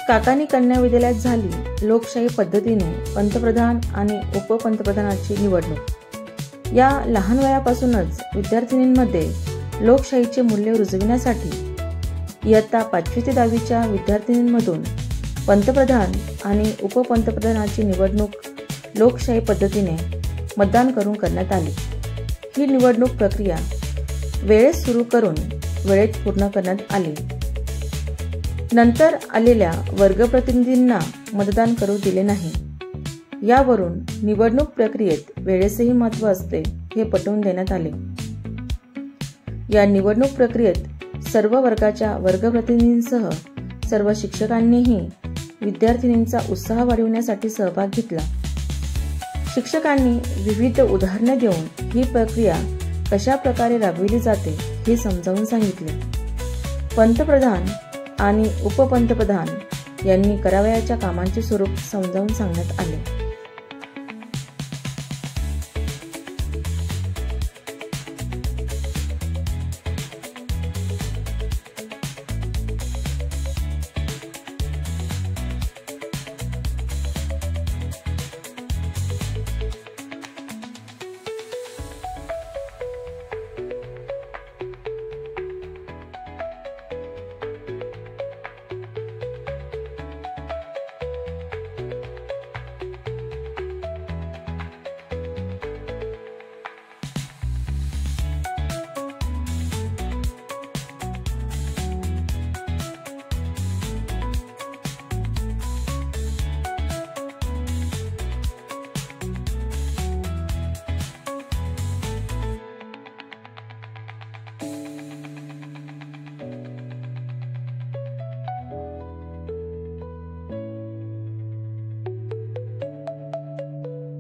काकानी कन्या विद्यालयात झाली लोकशाही पद्धतीने पंतप्रधान आणि उपपंतप्रधानाची निवडणूक। या लहान वयापासूनच विद्यार्थिनींमध्ये लोकशाहीचे मूल्य रुजविण्यासाठी इयत्ता 5वी ते 10वीच्या विद्यार्थिनींमधून पंतप्रधान आणि उपपंतप्रधानाची निवडणूक लोकशाही पद्धतीने मतदान करून करण्यात आली। ही निवडणूक प्रक्रिया वेळेत सुरू करून वेळेत पूर्ण करण्यात आली। नंतर आलेल्या वर्गप्रतिनिधींना मतदान करू दिले नाही। यावरून निवडणूक प्रक्रियेत वेळेचेही महत्त्व असते हे पटवून देण्यात आले। या निवडणूक प्रक्रियेत सर्व वर्गाच्या वर्गप्रतिनिधींसह सर्व शिक्षकांनीही विद्यार्थिनींचा उत्साह वाढविण्यासाठी सहभाग घेतला। शिक्षकांनी विविध उदाहरणे देऊन ही प्रक्रिया कशा प्रकारे राबविली जाते हे समजावून सांगितले। पंतप्रधान आणि उपपंतप्रधान यांनी करावयाच्या कामांचे स्वरूप समजावून सांगण्यात आले।